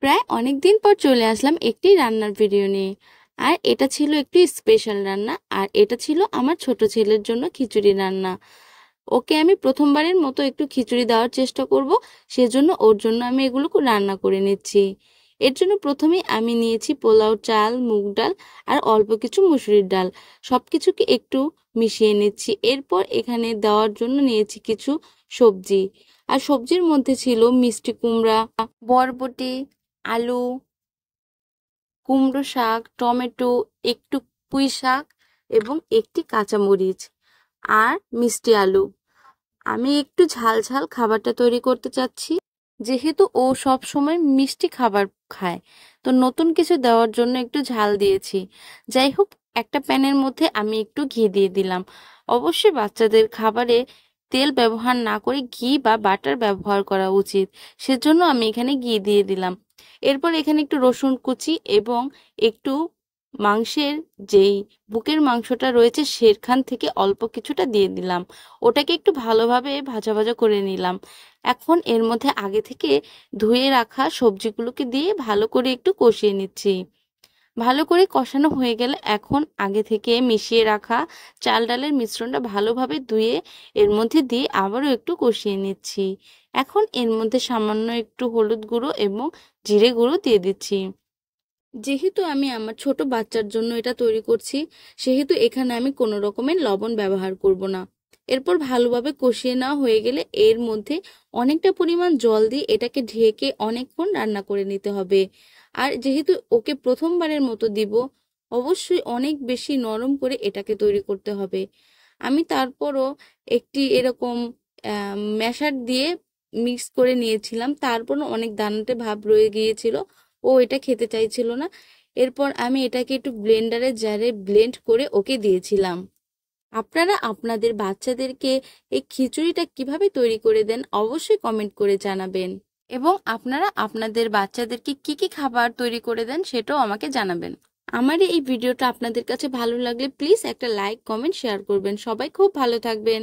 প্রায় অনেক দিন পর চলে আসলাম একটি রান্নার ভিডিও নিয়ে। আর এটা ছিল একটু স্পেশাল রান্না, আর এটা ছিল আমার ছোট ছেলের জন্য খিচুড়ি রান্না। ওকে আমি প্রথমবারের মতো একটু খিচুড়ি দেওয়ার চেষ্টা করব, সেজন্য ওর জন্য আমি এগুলো রান্না করে নিচ্ছি। এর জন্য প্রথমেই আমি নিয়েছি পোলাও চাল, মুগ ডাল আর অল্প কিছু মুসুরির ডাল। সব কিছুকে একটু মিশিয়ে নিচ্ছি। এরপর এখানে দেওয়ার জন্য নিয়েছি কিছু সবজি। আর সবজির মধ্যে ছিল মিষ্টি কুমড়া, বরবটি, আলু, কুমড়ো শাক, টমেটো, একটু পুঁই শাক এবং একটি কাঁচামরিচ আর মিষ্টি আলু। আমি একটু ঝাল ঝাল খাবারটা তৈরি করতে চাচ্ছি, যেহেতু ও সব সময় মিষ্টি খাবার খায়, তো নতুন কিছু দেওয়ার জন্য একটু ঝাল দিয়েছি। যাই হোক, একটা প্যানের মধ্যে আমি একটু ঘি দিয়ে দিলাম। অবশ্যই বাচ্চাদের খাবারে তেল ব্যবহার না করে ঘি বা বাটার ব্যবহার করা উচিত, সেজন্য আমি এখানে ঘি দিয়ে দিলাম। এরপর এখানে একটু রসুন কুচি এবং একটু মাংসের যেই বুকের মাংসটা রয়েছে সেখান থেকে অল্প কিছুটা দিয়ে দিলাম। ওটাকে একটু ভালোভাবে ভাজা ভাজা করে নিলাম। এখন এর মধ্যে আগে থেকে ধুয়ে রাখা সবজিগুলোকে দিয়ে ভালো করে একটু কষিয়ে নিচ্ছি। ভালো করে কষানো হয়ে গেলে এখন আগে থেকে মিশিয়ে রাখা চাল ডালের মিশ্রণটা ভালোভাবে ধুয়ে এর মধ্যে দিয়ে আবারও একটু কষিয়ে নিচ্ছি। এখন এর মধ্যে সামান্য একটু হলুদ গুঁড়ো এবং জিরে গুঁড়ো দিয়ে দিচ্ছি। যেহেতু আমি আমার ছোট বাচ্চার জন্য এটা তৈরি করছি, সেহেতু এখানে আমি কোনো রকমের লবণ ব্যবহার করব না। এরপর ভালোভাবে কষিয়ে নেওয়া হয়ে গেলে এর মধ্যে অনেকটা পরিমাণ জল দিয়ে এটাকে ঢেকে অনেকক্ষণ রান্না করে নিতে হবে। আর যেহেতু ওকে প্রথমবারের মতো দিব, অবশ্যই অনেক বেশি নরম করে এটাকে তৈরি করতে হবে। আমি তারপরও একটি এরকম ম্যাশার দিয়ে মিক্স করে নিয়েছিলাম, তারপরও অনেক দানাটে ভাব রয়ে গিয়েছিল। ও এটা খেতে চাইছিল না। এরপর আমি এটাকে একটু ব্লেন্ডারে জারে ব্লেন্ড করে ওকে দিয়েছিলাম। আপনারা আপনাদের বাচ্চাদেরকে এই খিচুড়িটা কিভাবে তৈরি করে দেন অবশ্যই কমেন্ট করে জানাবেন, এবং আপনারা আপনাদের বাচ্চাদেরকে কি কি খাবার তৈরি করে দেন সেটাও আমাকে জানাবেন। আমার এই ভিডিওটা আপনাদের কাছে ভালো লাগলে প্লিজ একটা লাইক, কমেন্ট, শেয়ার করবেন। সবাই খুব ভালো থাকবেন।